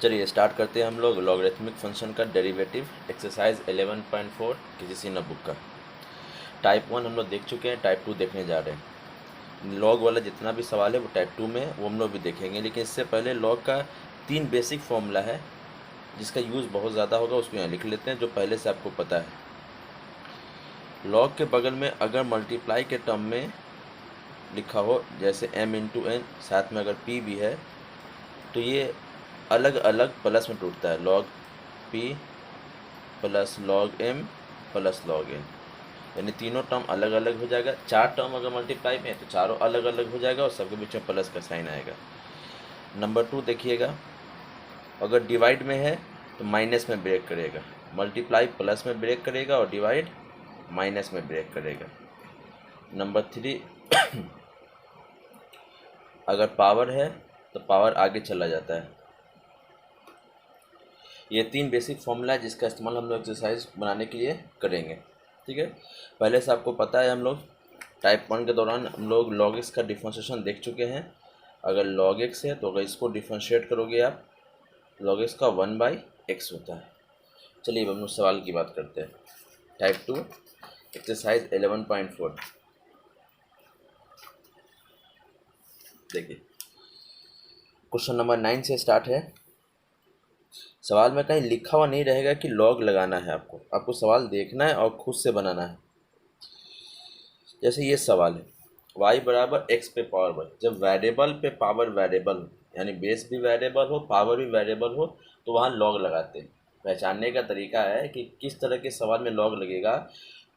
चलिए स्टार्ट करते हैं हम लोग लॉगरिथमिक फंक्शन का डेरिवेटिव एक्सरसाइज 11.4 किसी न बुक का। टाइप 1 हम लोग देख चुके हैं, टाइप 2 देखने जा रहे हैं। लॉग वाला जितना भी सवाल है वो टाइप 2 में है, वो हम लोग भी देखेंगे। लेकिन इससे पहले लॉग का 3 बेसिक फॉर्मूला है जिसका यूज़ बहुत ज़्यादा होगा, उसको यहाँ लिख लेते हैं जो पहले से आपको पता है। लॉग के बगल में अगर मल्टीप्लाई के टर्म में लिखा हो, जैसे m इंटू एन, साथ में अगर p भी है, तो ये अलग अलग प्लस में टूटता है। Log p plus log m plus log n, यानी तीनों टर्म अलग अलग हो जाएगा। 4 टर्म अगर मल्टीप्लाई में है तो चारों अलग अलग हो जाएगा और सबके बीच में प्लस का साइन आएगा। नंबर 2 देखिएगा, अगर डिवाइड में है तो माइनस में ब्रेक करेगा, मल्टीप्लाई प्लस में ब्रेक करेगा और डिवाइड माइनस में ब्रेक करेगा। नंबर 3, अगर पावर है तो पावर आगे चला जाता है। ये 3 बेसिक फॉर्मूला है जिसका इस्तेमाल हम लोग एक्सरसाइज बनाने के लिए करेंगे। ठीक है, पहले से आपको पता है, हम लोग टाइप 1 के दौरान हम लोग log x का डिफ्रेंशिएशन देख चुके हैं। अगर log x है तो अगर इसको डिफ्रेंशिएट करोगे आप, log x का 1/x होता है। चलिए अब हम लोग सवाल की बात करते हैं। टाइप 2 एक्सरसाइज 11.4 देखिए, क्वेश्चन नंबर 9 से स्टार्ट है। सवाल में कहीं लिखा हुआ नहीं रहेगा कि लॉग लगाना है, आपको सवाल देखना है और खुद से बनाना है। जैसे ये सवाल है, y बराबर x पे पावर y। जब वेरिएबल पे पावर वेरिएबल हो, यानी बेस भी वेरिएबल हो पावर भी वेरिएबल हो, तो वहाँ लॉग लगाते हैं। पहचानने का तरीका है कि किस तरह के सवाल में लॉग लगेगा।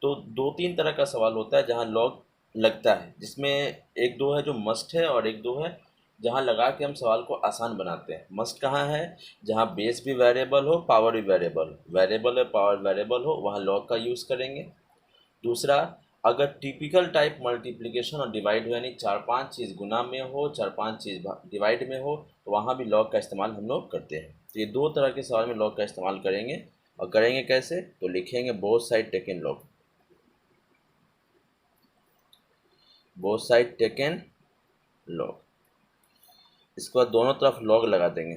तो 2-3 तरह का सवाल होता है जहाँ लॉग लगता है, जिसमें एक दो है जो मस्ट है और एक दो है जहाँ लगा के हम सवाल को आसान बनाते हैं। मस्ट कहाँ है? जहाँ बेस भी वेरिएबल हो पावर भी वेरिएबल है पावर वेरिएबल हो, वहाँ लॉग का यूज़ करेंगे। दूसरा, अगर टिपिकल टाइप मल्टीप्लिकेशन और डिवाइड हो, यानी 4-5 चीज़ गुना में हो 4-5 चीज़ डिवाइड में हो, तो वहाँ भी लॉग का इस्तेमाल हम लोग करते हैं। तो ये 2 तरह के सवाल में लॉग का इस्तेमाल करेंगे। और करेंगे कैसे? तो लिखेंगे both side taken log, both side taken log. इसके बाद दोनों तरफ लॉग लगा देंगे।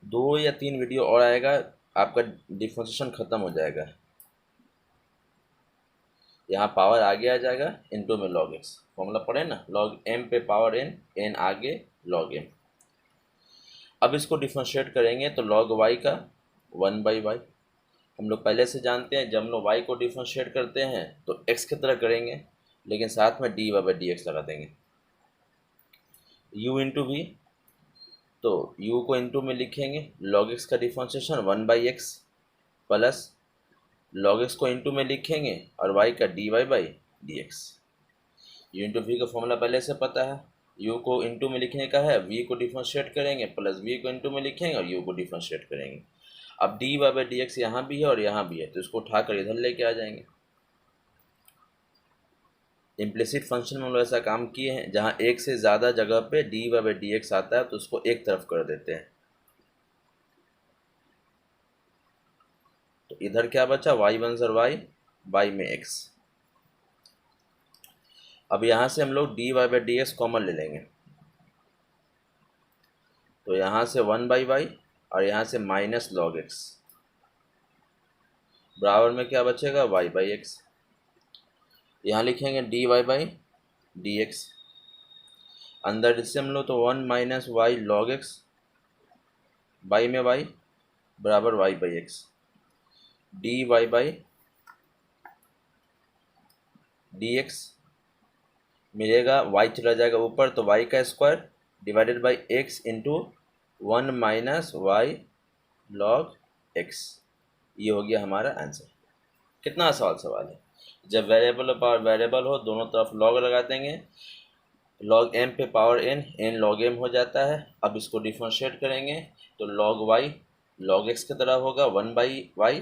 दो या 3 वीडियो और आएगा, आपका डिफ्रेंशिएशन ख़त्म हो जाएगा। यहाँ पावर आगे आ जाएगा, इनटू में log x। फॉर्मूला पढ़े ना, log m पे पावर n, n आगे log m। अब इसको डिफ्रेंशिएट करेंगे तो log y का 1/y। हम लोग पहले से जानते हैं, जब हम लोग y को डिफ्रेंशिएट करते हैं तो x की तरह करेंगे, लेकिन साथ में dy/dx लगा देंगे। u इंटू वी, तो u को इंटू में लिखेंगे, log x का differentiation 1/x plus log x को इंटू में लिखेंगे और y का dy/dx। u इंटू वी का फॉर्मूला पहले से पता है, u को इंटू में लिखने का है, v को डिफ्रेंशिएट करेंगे प्लस v को इंटू में लिखेंगे और u को डिफ्रेंशिएट करेंगे। अब dy/dx यहाँ भी है और यहाँ भी है, तो इसको उठाकर इधर लेके आ जाएंगे। इम्प्लिसिट फंक्शन में हम लोग ऐसा काम किए हैं, जहाँ एक से ज़्यादा जगह पे dy/dx आता है तो उसको एक तरफ कर देते हैं। तो इधर क्या बचा, y1 सर y में x। अब यहाँ से हम लोग dy/dx कॉमन ले लेंगे, तो यहाँ से 1/y और यहाँ से माइनस log x, बराबर में क्या बचेगा, y/x। यहाँ लिखेंगे dy/dx, अंदर इससे हम लोग तो 1 minus y log x, y में y बराबर y/x, dy/dx मिलेगा, y चला जाएगा ऊपर तो y का square divided by x into 1 minus y log x। ये हो गया हमारा आंसर। कितना आसान सवाल है। जब वेरिएबल और पावर वेरिएबल हो, दोनों तरफ लॉग लगा देंगे। log m पे पावर n log m हो जाता है। अब इसको डिफ्रेंशिएट करेंगे तो log y log x की तरह होगा 1/y,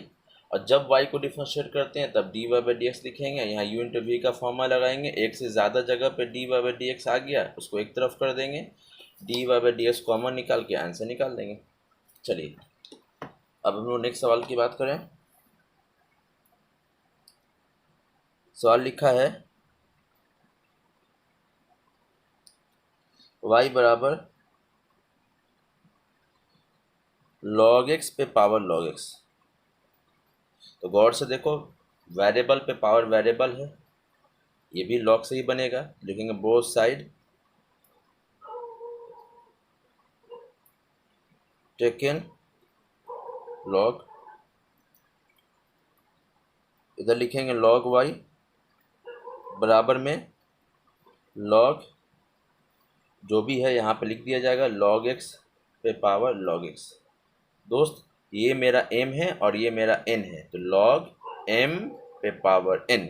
और जब y को डिफ्रेंशिएट करते हैं तब dy/dx लिखेंगे। यहाँ u इंटू वी का फॉर्मूला लगाएंगे, एक से ज़्यादा जगह पे dy/dx आ गया, उसको एक तरफ कर देंगे, dy/dx कॉमन निकाल के आंसर निकाल देंगे। चलिए अब हम लोग नेक्स्ट सवाल की बात करें। सवाल लिखा है, y बराबर log x पे पावर log x। तो गौर से देखो, वेरिएबल पे पावर वेरिएबल है, ये भी log से ही बनेगा। लिखेंगे बोथ साइड टेकन log, इधर लिखेंगे log y बराबर में log जो भी है यहाँ पे लिख दिया जाएगा log x पे पावर log x। दोस्त ये मेरा m है और ये मेरा n है, तो log m पे पावर n,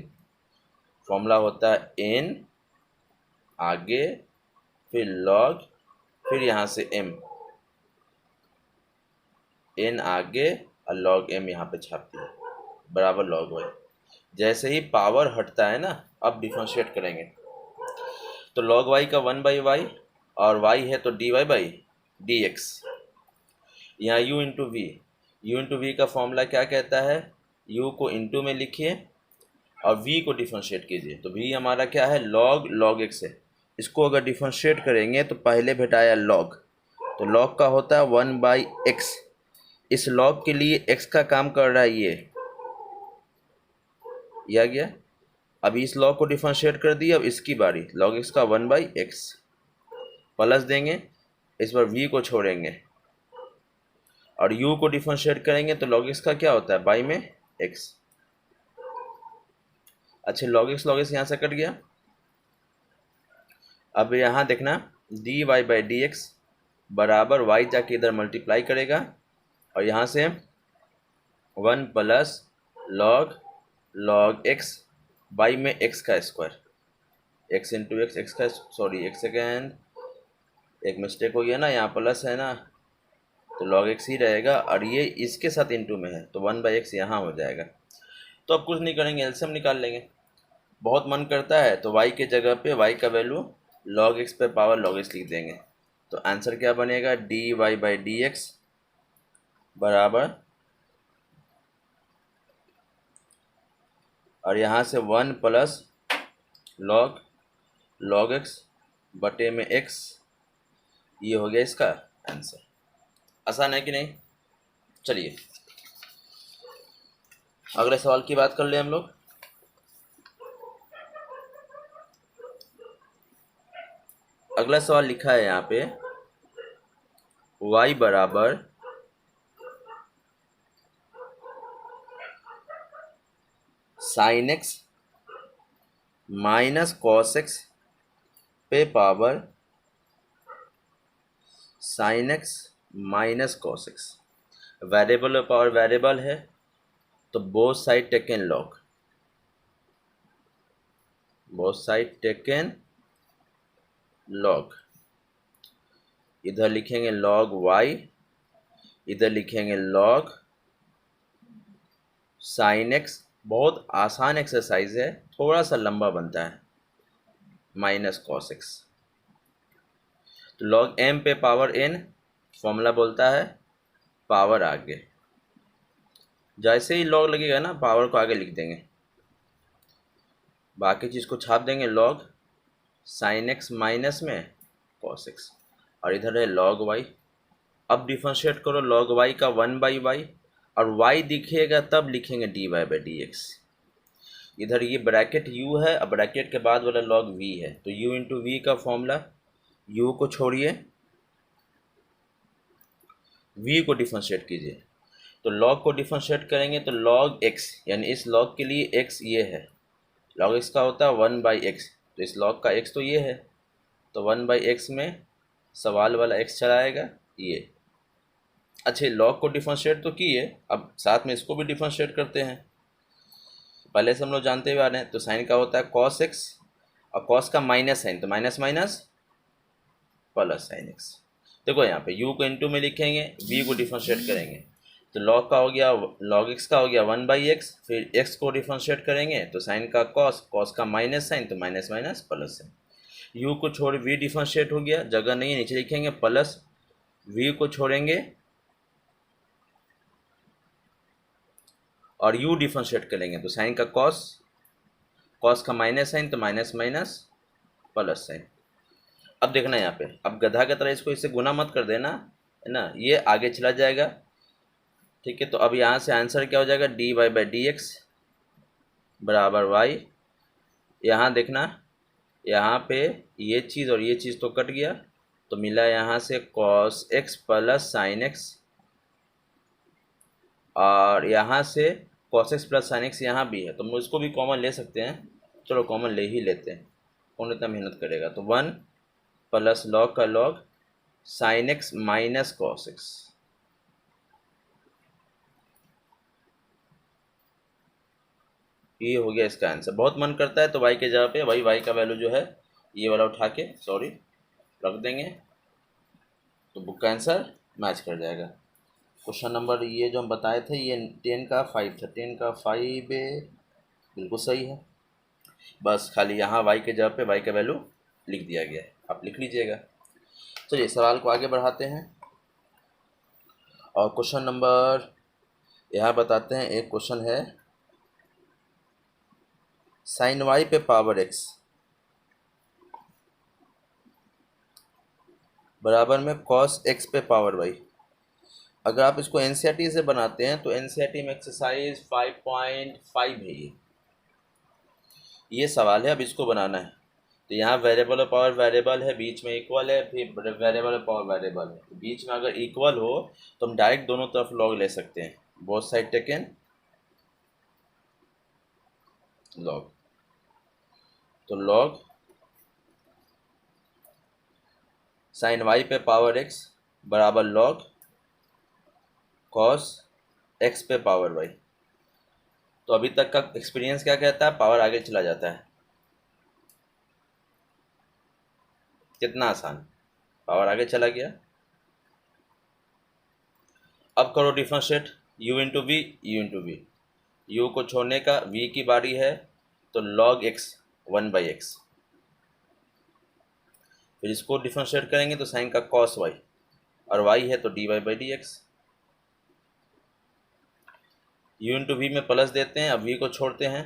फॉर्मूला होता है n आगे फिर log फिर यहाँ से m, n आगे और log m यहाँ पे छाप दिया बराबर log y। जैसे ही पावर हटता है ना, अब डिफरेंशिएट करेंगे तो log y का 1/y और y है तो dy बाई डी एक्स। यहाँ u into v, u into v का फॉर्मूला क्या कहता है, u को इंटू में लिखिए और v को डिफरेंशिएट कीजिए। तो v हमारा क्या है, log x है। इसको अगर डिफरेंशिएट करेंगे तो पहले भेटाया log, तो log का होता है 1/x। इस log के लिए x का काम कर रहा है ये आ गया। अभी इस log को डिफरेंशिएट कर दिया, अब इसकी बारी, log x का 1/x प्लस देंगे, इस पर v को छोड़ेंगे और u को डिफरेंशिएट करेंगे तो log x का क्या होता है, बाई में x। अच्छा log x यहाँ से कट गया। अब यहाँ देखना dy बाई डी एक्स बराबर y जाके इधर मल्टीप्लाई करेगा और यहाँ से 1 प्लस log x बाई में x का स्क्वायर, x इंटू एक्स का, सॉरी एक सेकेंड, एक मिस्टेक हो गया ना, यहाँ प्लस है ना तो log x ही रहेगा और ये इसके साथ इंटू में है तो 1/x यहाँ हो जाएगा। तो अब कुछ नहीं करेंगे, एलसीएम निकाल लेंगे। बहुत मन करता है तो y के जगह पे y का वैल्यू log x पे पावर log x लिख देंगे। तो आंसर क्या बनेगा, dy बाई डी एक्स बराबर, और यहाँ से 1 प्लस log x बटे में x, ये हो गया इसका आंसर। आसान है कि नहीं। चलिए अगले सवाल की बात कर ले हम लोग। अगला सवाल लिखा है यहाँ पे y बराबर sin x minus cos x पे power sin x minus cos x। Variable और पावर वेरिएबल है तो both side taken log, both side taken log। इधर लिखेंगे log y, इधर लिखेंगे log sin x। बहुत आसान एक्सरसाइज है, थोड़ा सा लंबा बनता है, माइनस cos x। तो log m पे पावर n, फॉर्मूला बोलता है पावर आगे, जैसे ही log लगेगा ना पावर को आगे लिख देंगे, बाकी चीज़ को छाप देंगे log sin x माइनस में cos x, और इधर है log y। अब डिफरेंशिएट करो log y का 1/y और y दिखेगा तब लिखेंगे dy बाई डी एक्स। इधर ये ब्रैकेट u है, अब ब्रैकेट के बाद वाला log v है तो u इंटू वी का फॉर्मूला, u को छोड़िए v को डिफरेंशिएट कीजिए। तो log को डिफरेंशिएट करेंगे तो log x, यानी इस log के लिए x ये है, log x का होता है 1/x, तो इस log का x तो ये है, तो 1/x में सवाल वाला x चलाएगा ये। अच्छा log को डिफरेंशिएट तो किए, अब साथ में इसको भी डिफरेंशिएट करते हैं। पहले से हम लोग जानते हुए आ रहे हैं, तो साइन का होता है cos x और cos का माइनस साइन, तो minus minus plus sign x। देखो यहाँ पे u को इंटू में लिखेंगे, v को डिफरेंशिएट करेंगे तो log का हो गया, log x का हो गया 1/x, फिर x को डिफरेंशिएट करेंगे तो साइन का cos का माइनस साइन, तो minus minus plus sign. u को छोड़ v डिफरेंशिएट हो गया, जगह नहीं है नीचे लिखेंगे प्लस, v को छोड़ेंगे और u डिफरेंशिएट करेंगे तो साइन का cos का माइनस साइन, तो माइनस माइनस प्लस साइन। अब देखना यहाँ पे, अब गधा की तरह इसको इससे गुना मत कर देना, है ना, ये आगे चला जाएगा। ठीक है, तो अब यहाँ से आंसर क्या हो जाएगा, dy बाई डी एक्स बराबर वाई। यहाँ देखना, यहाँ पे ये चीज़ और ये चीज़ तो कट गया, तो मिला यहाँ से cos x plus sine x, और यहाँ से cos x plus sine x यहाँ भी है, तो हम इसको भी कॉमन ले सकते हैं। चलो कॉमन ले ही लेते हैं, कौन इतना मेहनत करेगा। तो 1 प्लस लॉग का log sine x minus cos x, ये हो गया इसका आंसर। बहुत मन करता है तो y के जगह पे भाई y का वैल्यू जो है ये वाला उठा के सॉरी रख देंगे, तो बुक का आंसर मैच कर जाएगा। क्वेश्चन नंबर ये जो हम बताए थे ये 10 का 5 था, 10 का 5 बिल्कुल सही है। बस खाली यहाँ y के जगह पे y का वैल्यू लिख दिया गया है, आप लिख लीजिएगा। चलिए सवाल को आगे बढ़ाते हैं और क्वेश्चन नंबर यहाँ बताते हैं। एक क्वेश्चन है साइन वाई पे पावर एक्स बराबर में कॉस एक्स पे पावर वाई। अगर आप इसको एनसीईआरटी से बनाते हैं तो एनसीईआरटी में एक्सरसाइज 5.5 है ये सवाल है। अब इसको बनाना है, तो यहाँ वेरिएबल और पावर वेरिएबल है, बीच में इक्वल है, फिर वेरिएबल और पावर वेरिएबल है। तो बीच में अगर इक्वल हो तो हम डायरेक्ट दोनों तरफ लॉग ले सकते हैं, बोथ साइड टेकन लॉग। तो लॉग साइन वाई पे पावर एक्स बराबर लॉग कॉस एक्स पे पावर वाई। तो अभी तक का एक्सपीरियंस क्या कहता है, पावर आगे चला जाता है। कितना आसान, पावर आगे चला गया। अब करो differentiate u into v, u into v, u को छोड़ने का v की बारी है, तो log x 1 बाई एक्स। फिर इसको डिफरेंशिएट करेंगे तो साइन का cos y, और y है तो dy by d x. u into v में प्लस देते हैं, अब v को छोड़ते हैं,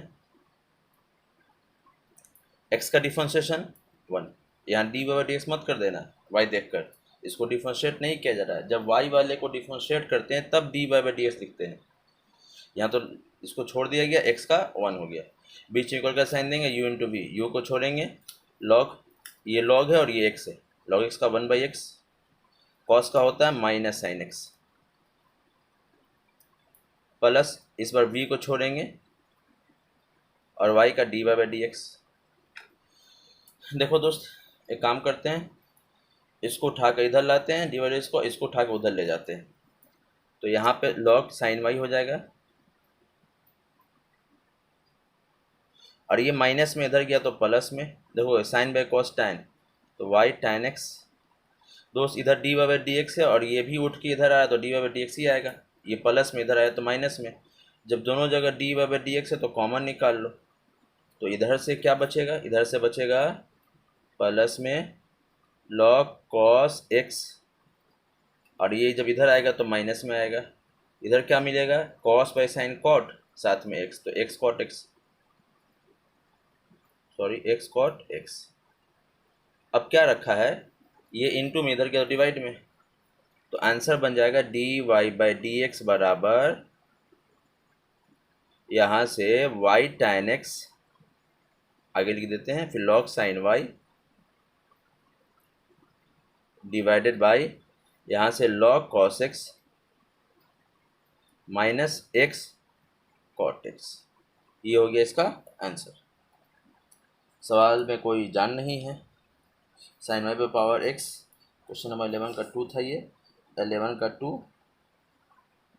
x का डिफरेंशिएशन 1, यहाँ dy बाई डी एक्स मत कर देना y देखकर, इसको डिफरेंशिएट नहीं किया जा रहा है। जब y वाले को डिफरेंशिएट करते हैं तब dy बाई डी एक्स लिखते हैं। यहाँ तो इसको छोड़ दिया गया, x का 1 हो गया, बीच में इक्वल का साइन देंगे, u इंटू वी, यू को छोड़ेंगे, लॉग, ये लॉग है और ये x है, लॉग x का 1 बाई एक्स, कॉस का होता है माइनस साइन एक्स, प्लस इस बार v को छोड़ेंगे और y का डी बाई डी एक्स। देखो दोस्त, एक काम करते हैं, इसको उठा कर इधर लाते हैं, डी इसको उठा कर उधर ले जाते हैं, तो यहाँ पे लॉग साइन वाई हो जाएगा, और ये माइनस में इधर गया तो प्लस में। देखो साइन बाई कॉस टैन, तो वाई टैन एक्स। दोस्त इधर डी बाई डी एक्स है और ये भी उठ के इधर आया तो डी बाई डी एक्स ही आएगा, ये प्लस में इधर आया तो माइनस में। जब दोनों जगह डी बाई डी एक्स है तो कॉमन निकाल लो, तो इधर से क्या बचेगा, इधर से बचेगा प्लस में लॉग कॉस एक्स, और ये जब इधर आएगा तो माइनस में आएगा। इधर क्या मिलेगा, कॉस बाई साइन कॉट, साथ में एक्स, तो x cot x, sorry x cot x. अब क्या रखा है, ये इनटू में इधर क्या डिवाइड में, तो आंसर बन जाएगा d y by d x बराबर यहाँ से वाई टैन एक्स आगे लिख देते हैं, फिर log sine y divided by यहाँ से log cos x minus x cot x. ये हो गया इसका आंसर। सवाल में कोई जान नहीं है। साइन वाई पे पावर एक्स, क्वेश्चन नंबर 11 का 2 था ये, 11 का 2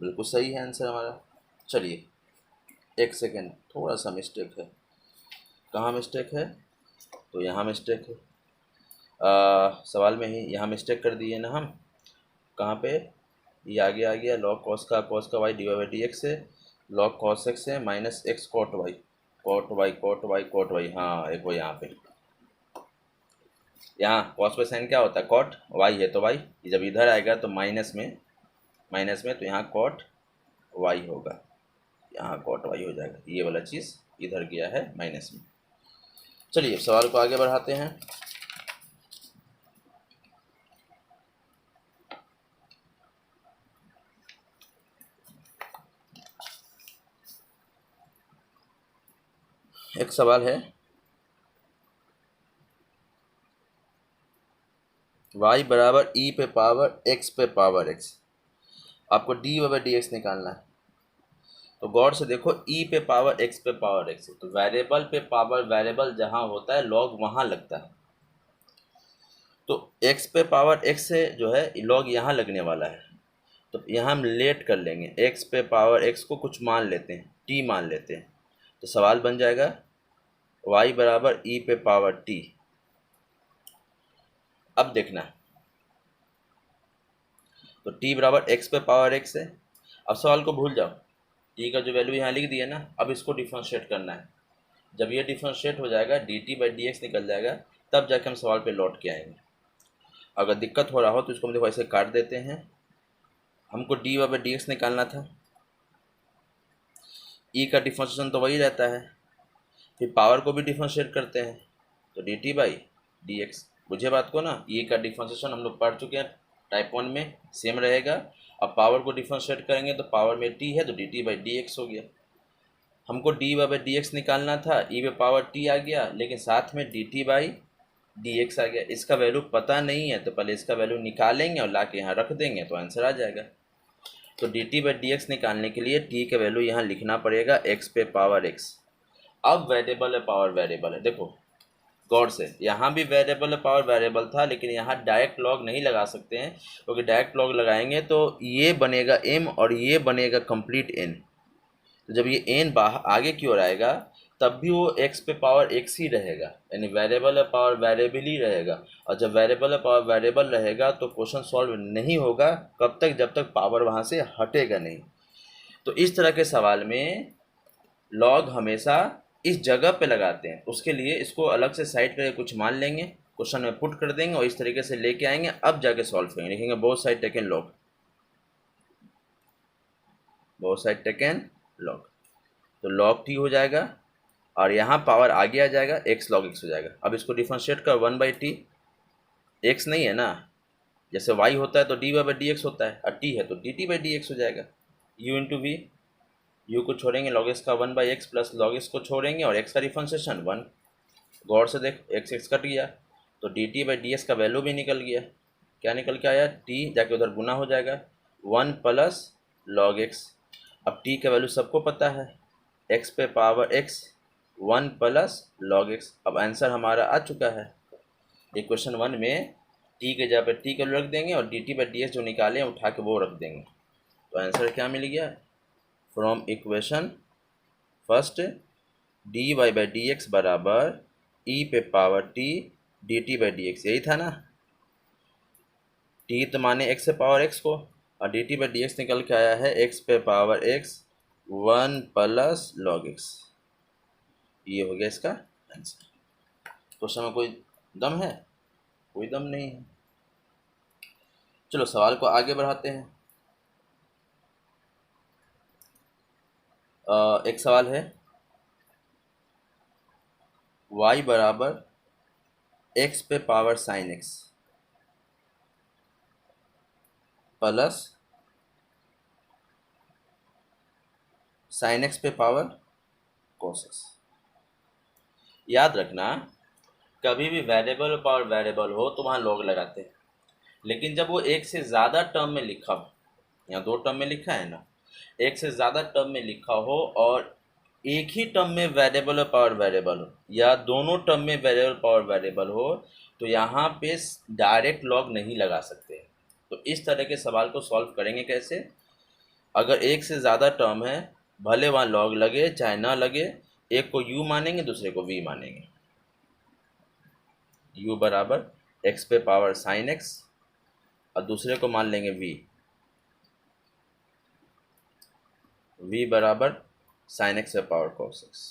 बिल्कुल सही है आंसर हमारा। चलिए एक सेकेंड, थोड़ा सा मिस्टेक है, कहाँ मिस्टेक है, तो यहाँ मिस्टेक है, सवाल में ही यहाँ मिस्टेक कर दिए ना हम। कहाँ पे, ये आगे आ गया, लॉग कॉस का y d y d x है, लॉग कॉस एक्स है minus x cot y, cot y cot y cot y, हाँ एक वो यहाँ पे, यहाँ कॉस पे साइन क्या होता है कॉट, वाई है तो वाई, जब इधर आएगा तो माइनस में तो यहाँ कॉट वाई होगा, यहाँ कॉट वाई हो जाएगा, ये वाला चीज़ इधर गया है माइनस में। चलिए सवाल को आगे बढ़ाते हैं। एक सवाल है, y बराबर e पे पावर x पे पावर x, आपको dy बाई डी एक्स निकालना है। तो गौर से देखो, e पे पावर x पे पावर x, तो वेरिएबल पे पावर वेरिएबल जहाँ होता है लॉग वहाँ लगता है। तो x पे पावर x से जो है लॉग यहाँ लगने वाला है, तो यहाँ हम लेट कर लेंगे, x पे पावर x को कुछ मान लेते हैं, t मान लेते हैं। तो सवाल बन जाएगा y बराबर e पे पावर t। अब देखना, तो t बराबर x पे पावर x है। अब सवाल को भूल जाओ, t का जो वैल्यू यहाँ लिख दिया ना, अब इसको डिफ्रेंशिएट करना है। जब ये डिफ्रेंशिएट हो जाएगा dt बाई डी एक्स निकल जाएगा, तब जाके हम सवाल पे लौट के आएंगे। अगर दिक्कत हो रहा हो तो इसको हम देखो ऐसे काट देते हैं। हमको dy बाई डी एक्स निकालना था, e का डिफ्रेंशिएशन तो वही रहता है, फिर पावर को भी डिफ्रेंशिएट करते हैं, तो dt बाई डी एक्स। बुझे बात को ना, e का डिफ्रेंशिएशन हम लोग पढ़ चुके हैं टाइप 1 में, सेम रहेगा। अब पावर को डिफ्रेंशिएट करेंगे तो पावर में t है तो dt बाई डी एक्स हो गया। हमको dy बाई डी एक्स निकालना था, e पे पावर t आ गया, लेकिन साथ में dt बाई डी एक्स आ गया। इसका वैल्यू पता नहीं है तो पहले इसका वैल्यू निकालेंगे और ला के यहाँ रख देंगे तो आंसर आ जाएगा। तो dt बाई डी एक्स निकालने के लिए t का वैल्यू यहाँ लिखना पड़ेगा x पे पावर x। अब वेरिएबल है पावर वेरिएबल है, देखो गौर से, यहाँ भी वेरिएबल है पावर वेरिएबल था, लेकिन यहाँ डायरेक्ट लॉग नहीं लगा सकते हैं, क्योंकि डायरेक्ट लॉग लगाएंगे तो ये बनेगा m और ये बनेगा कंप्लीट n। तो जब ये n बाहर आगे की ओर आएगा तब भी वो x पे पावर x ही रहेगा, यानी वेरिएबल है पावर वेरिएबल ही रहेगा। और जब वेरिएबल है पावर वेरिएबल रहेगा तो क्वेश्चन सॉल्व नहीं होगा, कब तक, जब तक पावर वहाँ से हटेगा नहीं। तो इस तरह के सवाल में लॉग हमेशा इस जगह पे लगाते हैं, उसके लिए इसको अलग से साइड करके कुछ मान लेंगे, क्वेश्चन में पुट कर देंगे और इस तरीके से लेके आएंगे, अब जाके सॉल्व करेंगे। लिखेंगे both side taken log, both side taken log, तो लॉग टी हो जाएगा और यहाँ पावर आगे आ जाएगा, एक्स लॉग एक्स हो जाएगा। अब इसको डिफ्रेंशिएट कर, 1/t, एक्स नहीं है ना, जैसे y होता है तो dy बाई डी एक्स होता है, और t है तो dt बाई डी एक्स हो जाएगा। u इंटू वी, यू को छोड़ेंगे लॉग एक्स का 1/x प्लस लॉग एक्स को छोड़ेंगे और एक्स का डिफ्रेंशिएशन 1। गौर से देख, एक्स एक्स कट गया तो dt बाई डी एक्स का वैल्यू भी निकल गया। क्या निकल के आया, t जाके उधर गुना हो जाएगा, 1 प्लस लॉग एक्स। अब t का वैल्यू सबको पता है, x पे power x, 1 plus log x. अब आंसर हमारा आ चुका है। इक्वेशन 1 में t के जगह पे t का रख देंगे और dt बाई डी एक्स जो निकाले हैं उठा के वो रख देंगे, तो आंसर क्या मिल गया, from equation first dy by d x बराबर e पे power t dt by d x, यही था ना। t तो माने x से पावर x को, और dt बाई डी एक्स निकल के आया है x पे power x 1 plus log x। ये हो गया इसका आंसर। क्वेश्चन में कोई दम है? कोई दम नहीं है। चलो सवाल को आगे बढ़ाते हैं। एक सवाल है, y बराबर x पे power sine x plus sign x पे पावर cos x। याद रखना, कभी भी वेरिएबल और पावर वेरिएबल हो तो वहाँ लॉग लगाते हैं, लेकिन जब वो एक से ज़्यादा टर्म में लिखा हो, यहाँ 2 टर्म में लिखा है ना, एक से ज़्यादा टर्म में लिखा हो और एक ही टर्म में वेरिएबल और पावर वेरिएबल हो, या दोनों टर्म में वेरिएबल पावर वेरिएबल हो, तो यहाँ पे डायरेक्ट लॉग नहीं लगा सकते। तो इस तरह के सवाल को सॉल्व करेंगे कैसे, अगर एक से ज़्यादा टर्म है भले वहाँ लॉग लगे चाहे ना लगे, एक को u मानेंगे दूसरे को v मानेंगे। u बराबर x पे पावर साइन x और दूसरे को मान लेंगे v बराबर साइन x पे पावर cos x।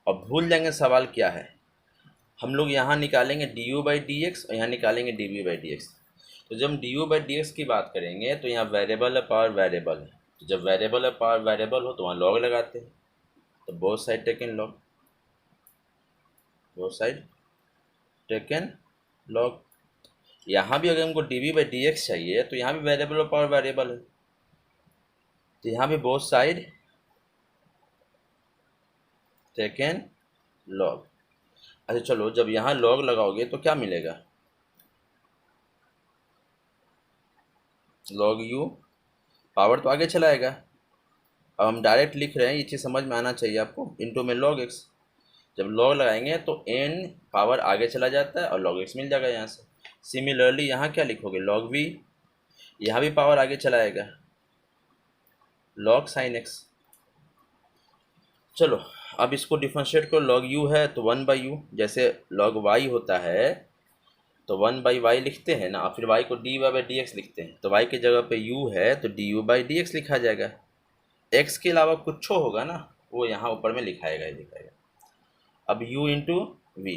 अब भूल जाएंगे सवाल क्या है, हम लोग यहाँ निकालेंगे du बाई डी एक्स और यहाँ निकालेंगे dv बाई डी एक्स। तो जब हम du बाई डी एक्स की बात करेंगे तो यहाँ वेरिएबल है पावर वेरिएबल है, तो जब वेरिएबल है पावर वेरिएबल हो तो वहाँ लॉग लगाते हैं, तो both side taken log, both side taken log. यहाँ भी अगर हमको dv बाई डी एक्स चाहिए तो यहाँ भी वेरिएबल और पावर वेरिएबल है, तो यहाँ भी बोथ साइड टेकन लॉग। अच्छा चलो, जब यहाँ लॉग लगाओगे तो क्या मिलेगा, लॉग यू, पावर तो आगे चलाएगा। अब हम डायरेक्ट लिख रहे हैं, ये चीज़ समझ में आना चाहिए आपको, इनटू में लॉग एक्स। जब लॉग लगाएंगे तो एन पावर आगे चला जाता है और लॉग एक्स मिल जाएगा यहाँ से। सिमिलरली यहाँ क्या लिखोगे, लॉग वी, यहाँ भी पावर आगे चलाएगा, लॉग साइन एक्स। चलो अब इसको डिफरेंशिएट करो, लॉग यू है तो 1/u, जैसे लॉग वाई होता है तो 1/y लिखते हैं ना, और फिर y को dy/dx लिखते हैं, तो y की जगह पे u है तो du/dx लिखा जाएगा। x के अलावा कुछ होगा ना, वो यहाँ ऊपर में लिखाएगा ही लिखाएगा। अब u इंटू वी,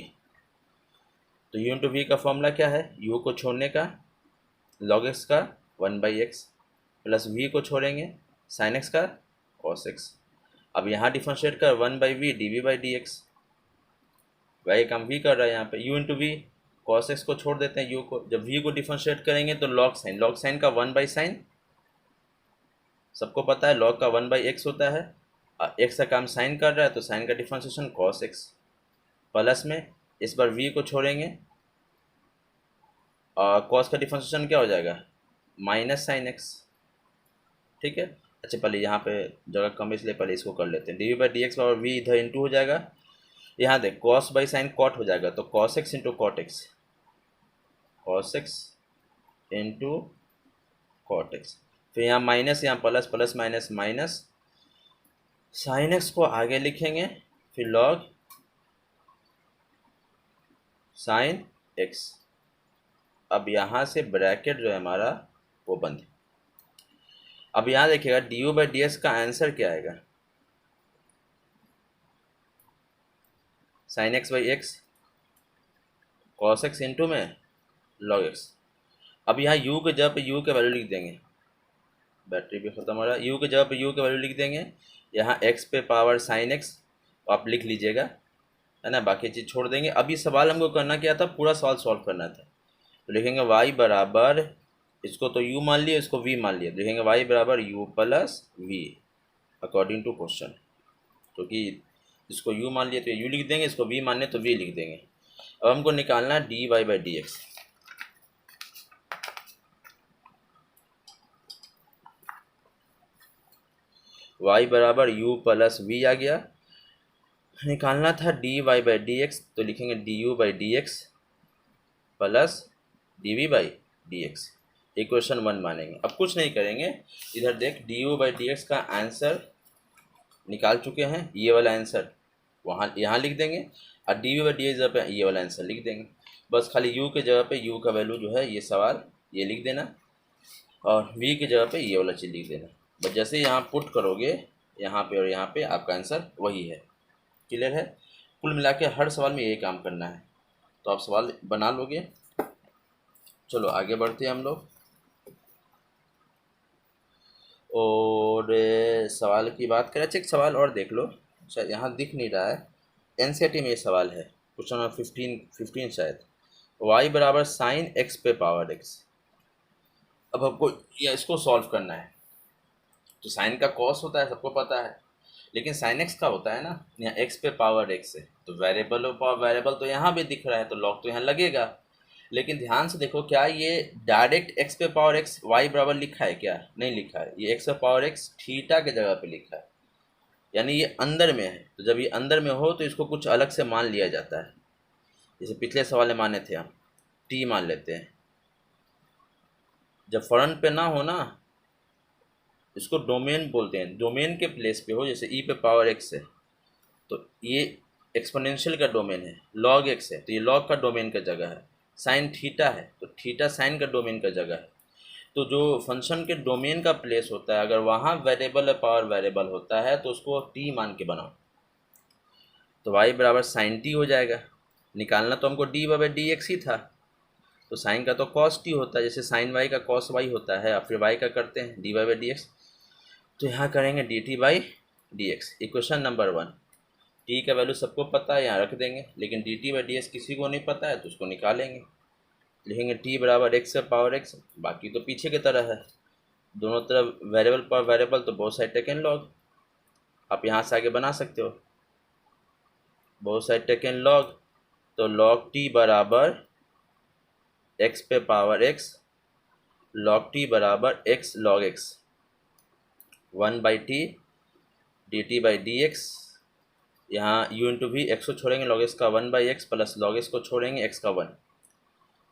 तो u इंटू वी का फॉर्मूला क्या है, u को छोड़ने का log x का 1/x प्लस v को छोड़ेंगे sin x का cos x। अब यहाँ डिफरेंशिएट कर 1/v dv/dx, वही काम v कर रहा है यहाँ पे, u into v, cos x को छोड़ देते हैं u को, जब v को डिफरेंशिएट करेंगे तो log साइन का 1/sin, सबको पता है log का 1/x होता है, x का काम साइन कर रहा है तो साइन का डिफरेंशिएशन cos x, प्लस में इस बार v को छोड़ेंगे और cos का डिफरेंशिएशन क्या हो जाएगा, माइनस साइन x। ठीक है, अच्छा पहले यहाँ पे जगह कम है इसलिए पहले इसको कर लेते हैं, dv/dx और v इधर इंटू हो जाएगा, यहाँ देख cos बाई साइन कॉट हो जाएगा, तो cos x into cot x, cos x into cot x, फिर यहाँ माइनस, यहाँ plus, plus minus minus, sine x को आगे लिखेंगे, फिर लॉग साइन एक्स। अब यहाँ से ब्रैकेट जो है हमारा वो बंद है। अब यहाँ देखिएगा du/dx का आंसर क्या आएगा, sine x by x, cos x into में लॉग एक्स। अब यहाँ u के जगह पे u के वैल्यू लिख देंगे, बैटरी भी ख़त्म हो रहा है, u के जगह पे u के वैल्यू लिख देंगे, यहाँ x पे पावर साइन एक्स आप लिख लीजिएगा, है ना, बाकी चीज़ छोड़ देंगे। अभी सवाल हमको करना क्या था, पूरा सवाल सॉल्व करना था, तो लिखेंगे y बराबर, इसको तो u मान लिया, इसको v मान लिया, लिखेंगे y बराबर u plus v according to question, क्योंकि इसको u मान लिया तो u लिख देंगे, इसको v मानने तो v लिख देंगे। अब हमको निकालना है dy/dx, y बराबर u प्लस v आ गया, निकालना था dy/dx, तो लिखेंगे du/dx प्लस dv/dx, इक्वेशन 1 मानेंगे। अब कुछ नहीं करेंगे, इधर देख du/dx का आंसर निकाल चुके हैं, ये वाला आंसर वहाँ यहाँ लिख देंगे, और dv/dx जगह पे ये वाला आंसर लिख देंगे, बस खाली u के जगह पे u का वैल्यू जो है ये सवाल ये लिख देना, और v की जगह पे ये वाला चीज़ लिख देना, बस जैसे यहाँ पुट करोगे यहाँ पे और यहाँ पे आपका आंसर वही है। क्लियर है, कुल मिला के हर सवाल में यही काम करना है, तो आप सवाल बना लोगे। चलो आगे बढ़ते हैं हम लोग, और सवाल की बात करें, अच्छा एक सवाल और देख लो, शायद यहाँ दिख नहीं रहा है, एनसीईआरटी में ये सवाल है, क्वेश्चन नंबर 15 शायद, y बराबर साइन एक्स पे पावर एक्स। अब हमको इसको सॉल्व करना है, तो साइन का कॉस होता है सबको पता है, लेकिन साइन एक्स का होता है ना, यहाँ एक्स पे पावर एक्स है, तो वेरिएबल पावर वेरिएबल तो यहाँ भी दिख रहा है, तो लॉग तो यहाँ लगेगा, लेकिन ध्यान से देखो क्या ये डायरेक्ट एक्स पे पावर एक्स वाई बराबर लिखा है क्या, नहीं लिखा है, ये एक्स पे पावर एक्स थीटा के जगह पे लिखा है, यानी ये अंदर में है, तो जब ये अंदर में हो तो इसको कुछ अलग से मान लिया जाता है, जैसे पिछले सवाल में माने थे हम टी मान लेते हैं, जब फ्रंट पे ना हो ना इसको डोमेन बोलते हैं, डोमेन के प्लेस पे हो, जैसे ई पे पावर एक्स है तो ये एक्सपोनेंशियल का डोमेन है, लॉग एक्स है तो ये लॉग का डोमेन का जगह है, साइन थीटा है तो थीटा साइन का डोमेन का जगह है, तो जो फंक्शन के डोमेन का प्लेस होता है अगर वहाँ वेरिएबल या पावर वेरिएबल होता है तो उसको टी मान के बनाओ, तो वाई बराबर साइन टी हो जाएगा, निकालना तो हमको dy/dx ही था, तो साइन का तो कॉस टी होता है, जैसे साइन वाई का कॉस वाई होता है, और फिर वाई का करते हैं dy/dx, तो यहाँ करेंगे dt/dx, इक्वेशन नंबर 1, टी का वैल्यू सबको पता है यहाँ रख देंगे, लेकिन dt/dx किसी को नहीं पता है तो उसको निकालेंगे, लिखेंगे t बराबर एक्स पावर एक्स, बाकी तो पीछे की तरह है, दोनों तरफ वेरिएबल पर वेरिएबल तो बहुत सारे टेकन लॉग, आप यहाँ से आगे बना सकते हो, बोथ साइड टेकन लॉग, तो log t बराबर x पे पावर x, log t बराबर x log x, 1/t dt by d x. यहाँ u इंटू वी एक्स को छोड़ेंगे log x का 1/x प्लस log x को छोड़ेंगे x का 1,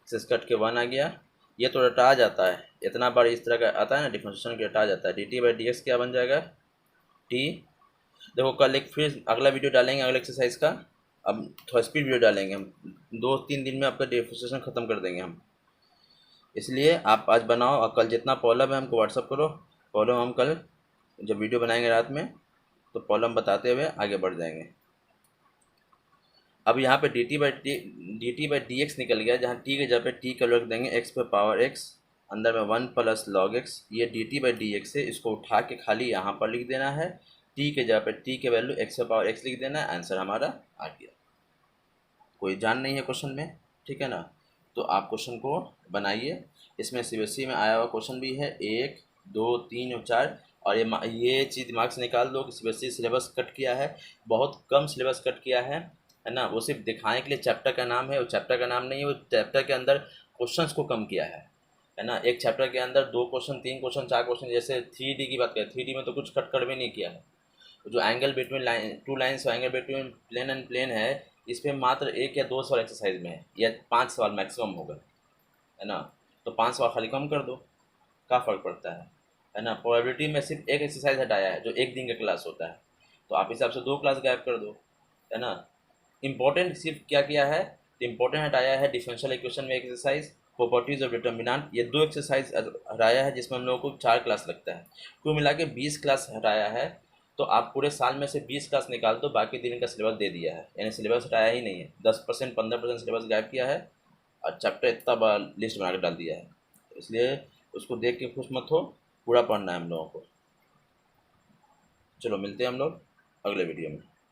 एक्सेस कट के 1 आ गया। ये तो रटा जाता है, इतना बार इस तरह का आता है ना डिफरेंशिएशन के, रटा जाता है। dt बाई डी एक्स क्या बन जाएगा t। देखो कल एक फिर अगला वीडियो डालेंगे अगले एक्सरसाइज का, अब थोड़ा स्पीड वीडियो डालेंगे हम, 2-3 दिन में आपका डिफरेंशिएशन ख़त्म कर देंगे हम। इसलिए आप आज बनाओ और कल जितना प्रॉब्लम है हमको व्हाट्सअप करो, प्रॉब्लम हम कल जब वीडियो बनाएंगे रात में तो प्रॉब्लम बताते हुए आगे बढ़ जाएंगे। अब यहाँ पे dt बाई डी एक्स निकल गया, जहाँ t के जगह पे t का रख देंगे x पे पावर x, अंदर में 1 प्लस log x, ये dt बाई डी एक्स है, इसको उठा के खाली यहाँ पर लिख देना है, t के जगह पे t के वैल्यू x पे पावर x लिख देना है, आंसर हमारा आ गया। कोई जान नहीं है क्वेश्चन में, ठीक है ना। तो आप क्वेश्चन को बनाइए, इसमें CBSE में आया हुआ क्वेश्चन भी है 1, 2, 3 और 4, और ये चीज़ दिमाग से निकाल दो कि CBSE सिलेबस कट किया है, बहुत कम सिलेबस कट किया है ना। वो सिर्फ दिखाने के लिए चैप्टर का नाम है, वो चैप्टर का नाम नहीं है, वो चैप्टर के अंदर क्वेश्चंस को कम किया है ना। एक चैप्टर के अंदर 2 क्वेश्चन, 3 क्वेश्चन, 4 क्वेश्चन, जैसे 3D की बात करें, 3D में तो कुछ कट भी नहीं किया है। जो angle between two lines, angle between plane and plane है, इस पर मात्र 1 या 2 सवाल एक्सरसाइज में है, या 5 सवाल मैक्सिमम होगा, है ना। तो 5 सवाल खाली कम कर दो, क्या फ़र्क पड़ता है ना। प्रोबेबिलिटी में सिर्फ एक एक्सरसाइज हटाया है जो एक दिन का क्लास होता है, तो आप हिसाब से 2 क्लास गायब कर दो, है ना। इंपॉर्टेंट सिर्फ क्या किया है, तो इंपॉर्टेंट हटाया है डिफरेंशियल इक्वेशन में एक्सरसाइज, प्रॉपर्टीज ऑफ डिटर्मिनेंट, ये 2 एक्सरसाइज हटाया है, जिसमें हम लोगों को 4 क्लास लगता है। कुल मिला के 20 क्लास हटाया है। तो आप पूरे साल में से 20 क्लास निकाल दो, बाकी दिन का सिलेबस दे दिया है, यानी सिलेबस हटाया ही नहीं है। 10% 15% सिलेबस गायब किया है, और चैप्टर इतना बड़ा लिस्ट बना कर डाल दिया है। इसलिए उसको देख के खुश मत हो, पूरा पढ़ना है हम लोगों को। चलो मिलते हैं हम लोग अगले वीडियो में।